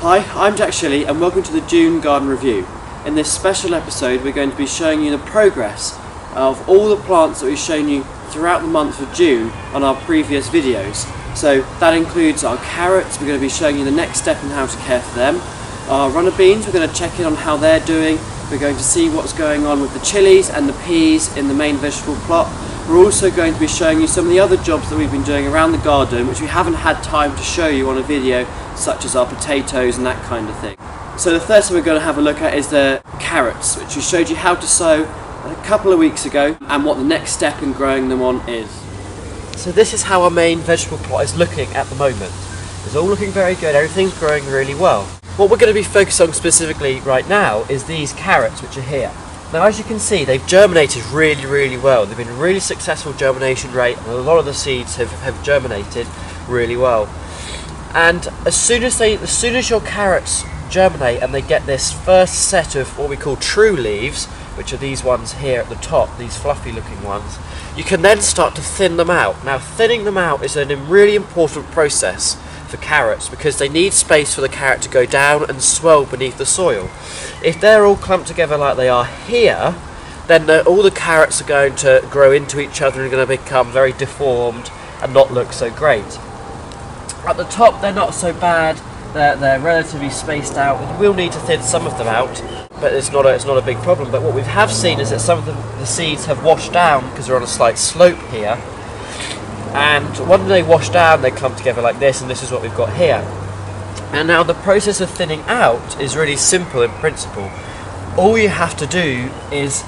Hi, I'm Jack.shilley and welcome to the June Garden Review. In this special episode we're going to be showing you the progress of all the plants that we've shown you throughout the month of June on our previous videos. So that includes our carrots. We're going to be showing you the next step in how to care for them. Our runner beans, we're going to check in on how they're doing. We're going to see what's going on with the chilies and the peas in the main vegetable plot. We're also going to be showing you some of the other jobs that we've been doing around the garden which we haven't had time to show you on a video, such as our potatoes and that kind of thing. So the first thing we're going to have a look at is the carrots, which we showed you how to sow a couple of weeks ago and what the next step in growing them on is. So this is how our main vegetable plot is looking at the moment. It's all looking very good, everything's growing really well. What we're going to be focused on specifically right now is these carrots which are here. Now, as you can see, they've germinated really well. They've been a really successful germination rate and a lot of the seeds have germinated really well. And as soon as your carrots germinate and they get this first set of what we call true leaves, which are these ones here at the top, these fluffy looking ones, you can then start to thin them out. Now, thinning them out is a really important process for carrots because they need space for the carrot to go down and swell beneath the soil. If they're all clumped together like they are here, then all the carrots are going to grow into each other and are going to become very deformed and not look so great. At the top they're not so bad, they're relatively spaced out. We will need to thin some of them out, but it's not a big problem. But what we have seen is that some of the seeds have washed down because they're on a slight slope here. And when they wash down, they clump together like this, and this is what we've got here. And now the process of thinning out is really simple in principle. All you have to do is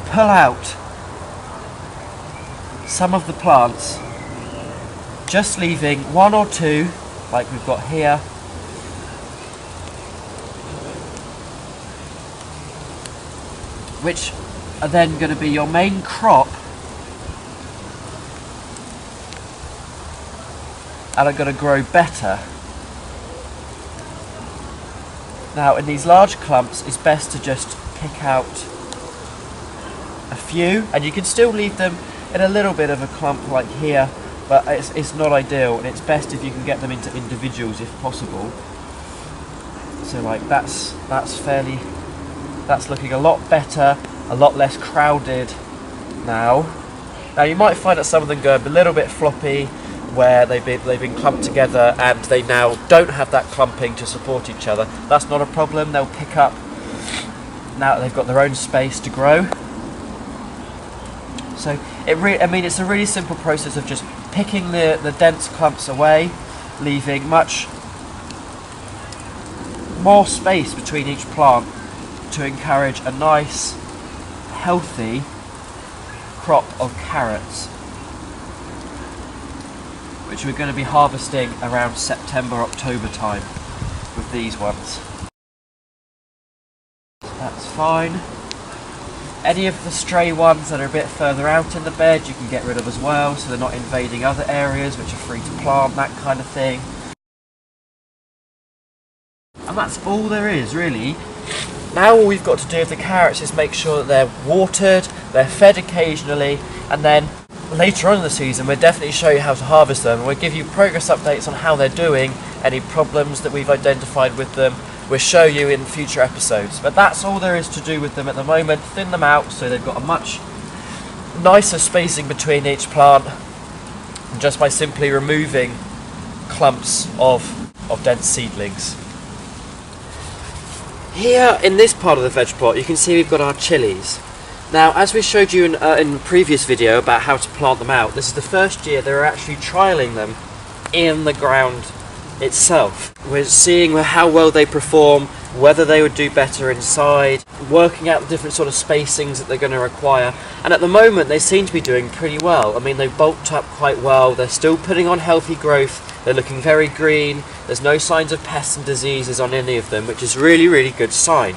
pull out some of the plants, just leaving one or two, like we've got here, which are then going to be your main crop and are going to grow better. Now, in these large clumps, it's best to just pick out a few, and you can still leave them in a little bit of a clump like here, but it's not ideal, and it's best if you can get them into individuals if possible. So like that's looking a lot better, a lot less crowded now. Now you might find that some of them go a little bit floppy, where they've been clumped together and they now don't have that clumping to support each other. That's not a problem, they'll pick up now that they've got their own space to grow. So it's a really simple process of just picking the dense clumps away, leaving much more space between each plant to encourage a nice, healthy crop of carrots, which we're going to be harvesting around September, October time with these ones. That's fine. Any of the stray ones that are a bit further out in the bed you can get rid of as well, so they're not invading other areas which are free to plant, that kind of thing. And that's all there is, really. Now all we've got to do with the carrots is make sure that they're watered, they're fed occasionally, and then later on in the season we'll definitely show you how to harvest them, and we'll give you progress updates on how they're doing, any problems that we've identified with them, we'll show you in future episodes. But that's all there is to do with them at the moment. Thin them out so they've got a much nicer spacing between each plant, just by simply removing clumps of dense seedlings. Here in this part of the veg plot you can see we've got our chilies. Now, as we showed you in a previous video about how to plant them out, this is the first year they're actually trialling them in the ground itself. We're seeing how well they perform, whether they would do better inside, working out the different sort of spacings that they're going to require, and at the moment they seem to be doing pretty well. I mean, they've bulked up quite well, they're still putting on healthy growth, they're looking very green, there's no signs of pests and diseases on any of them, which is really good sign.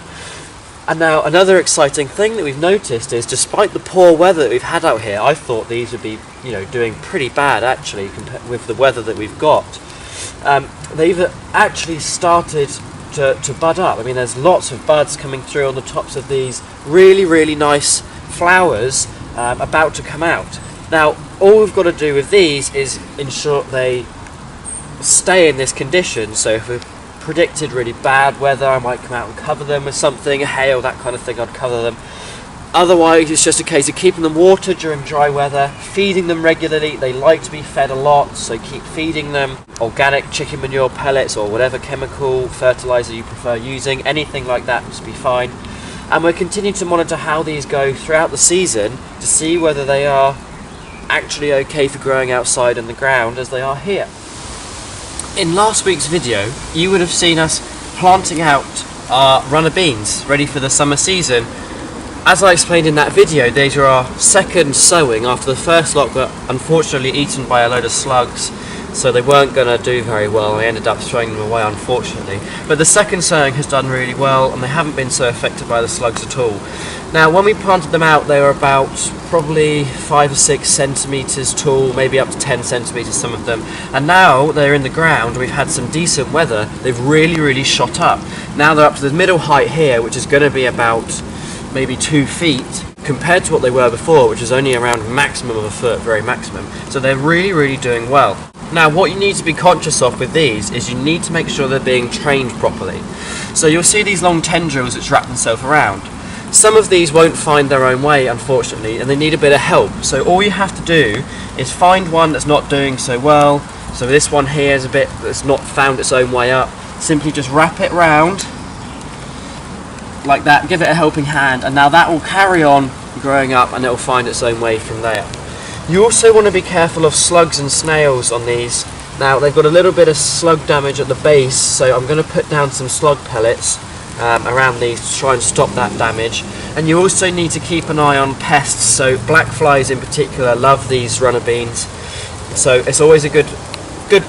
And now another exciting thing that we've noticed is, despite the poor weather that we've had out here, I thought these would be, doing pretty bad actually with the weather that we've got. They've actually started to bud up. I mean, there's lots of buds coming through on the tops of these really nice flowers about to come out. Now, all we've got to do with these is ensure they stay in this condition. So if we predicted really bad weather, I might come out and cover them with something, hail, that kind of thing, I'd cover them. Otherwise, it's just a case of keeping them watered during dry weather, feeding them regularly. They like to be fed a lot, so keep feeding them organic chicken manure pellets or whatever chemical fertilizer you prefer using. Anything like that must be fine. And we'll continue to monitor how these go throughout the season to see whether they are actually okay for growing outside on the ground as they are here. In last week's video, you would have seen us planting out our runner beans ready for the summer season. As I explained in that video, these are our second sowing after the first lot got unfortunately eaten by a load of slugs, so they weren't going to do very well. I ended up throwing them away, unfortunately. But the second sowing has done really well, and they haven't been so affected by the slugs at all. Now, when we planted them out, they were about probably 5 or 6 centimetres tall, maybe up to 10 centimetres, some of them. And now they're in the ground, we've had some decent weather, they've really shot up. Now they're up to the middle height here, which is going to be about maybe 2 feet, compared to what they were before, which is only around maximum of a foot, very maximum. So they're really doing well. Now, what you need to be conscious of with these is you need to make sure they're being trained properly. So you'll see these long tendrils which wrap themselves around. Some of these won't find their own way, unfortunately, and they need a bit of help. So all you have to do is find one that's not doing so well. So this one here is a bit that's not found its own way up. Simply just wrap it round like that, give it a helping hand, and now that will carry on growing up and it will find its own way from there. You also want to be careful of slugs and snails on these. Now they've got a little bit of slug damage at the base, so I'm going to put down some slug pellets around these to try and stop that damage. And you also need to keep an eye on pests, so black flies in particular love these runner beans, so it's always a good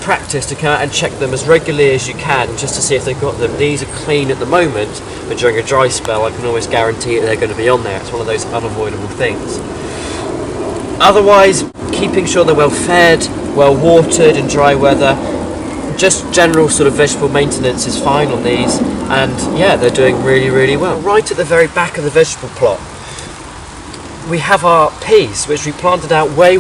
practice to come out and check them as regularly as you can just to see if they've got them. These are clean at the moment, but during a dry spell I can always guarantee that they're going to be on there. It's one of those unavoidable things. Otherwise, keeping sure they're well fed, well watered in dry weather, just general sort of vegetable maintenance is fine on these, and yeah, they're doing really well. Right at the very back of the vegetable plot we have our peas, which we planted out way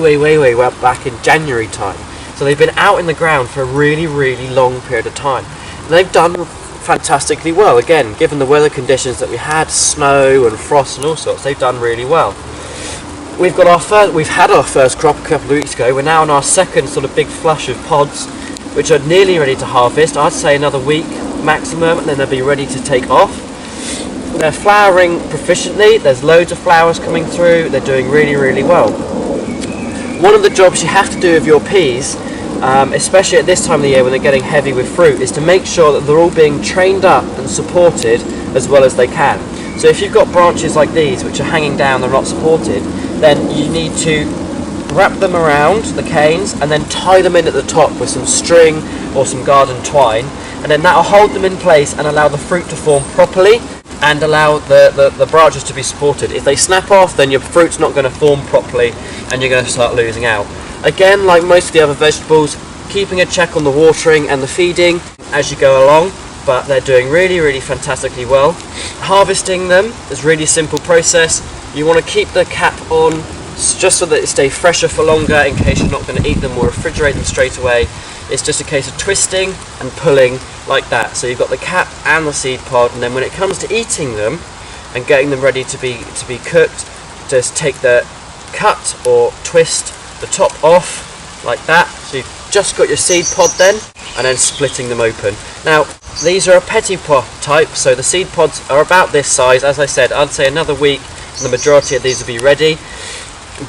back in January time. So they've been out in the ground for a really long period of time. And they've done fantastically well. Again, given the weather conditions that we had, snow and frost and all sorts, they've done really well. We've had our first crop a couple of weeks ago. We're now on our second sort of big flush of pods, which are nearly ready to harvest. I'd say another week maximum, and then they'll be ready to take off. They're flowering proficiently. There's loads of flowers coming through. They're doing really well. One of the jobs you have to do with your peas, especially at this time of the year when they're getting heavy with fruit, is to make sure that they're all being trained up and supported as well as they can. So if you've got branches like these which are hanging down, they're not supported, then you need to wrap them around the canes and then tie them in at the top with some string or some garden twine, and then that'll hold them in place and allow the fruit to form properly and allow the branches to be supported. If they snap off, then your fruit's not going to form properly and you're going to start losing out. Again, like most of the other vegetables, keeping a check on the watering and the feeding as you go along, but they're doing really fantastically well. Harvesting them is a really simple process. You want to keep the cap on just so that it stays fresher for longer in case you're not going to eat them or refrigerate them straight away. It's just a case of twisting and pulling like that. So you've got the cap and the seed pod, and then when it comes to eating them and getting them ready to be cooked, just take the cut or twist the top off like that. So you've just got your seed pod then, and then splitting them open. Now these are a petit pot type, so the seed pods are about this size. As I said, I'd say another week and the majority of these will be ready.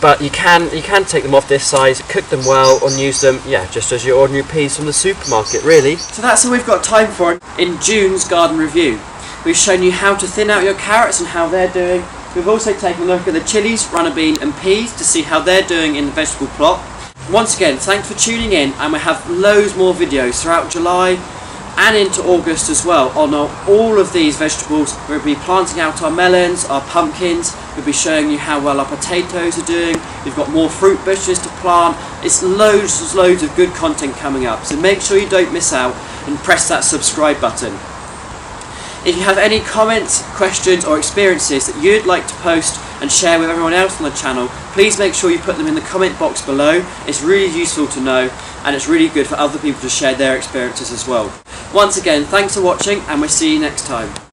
But you can take them off this size, cook them well, and use them, yeah, just as your ordinary peas from the supermarket, really. So that's all we've got time for in June's garden review. We've shown you how to thin out your carrots and how they're doing. We've also taken a look at the chilies, runner bean and peas to see how they're doing in the vegetable plot. Once again, thanks for tuning in, and we have loads more videos throughout July and into August as well on all of these vegetables. We'll be planting out our melons, our pumpkins, we'll be showing you how well our potatoes are doing. We've got more fruit bushes to plant. It's loads of good content coming up, so make sure you don't miss out and press that subscribe button. If you have any comments, questions or experiences that you'd like to post and share with everyone else on the channel, please make sure you put them in the comment box below. It's really useful to know, and it's really good for other people to share their experiences as well. Once again, thanks for watching, and we'll see you next time.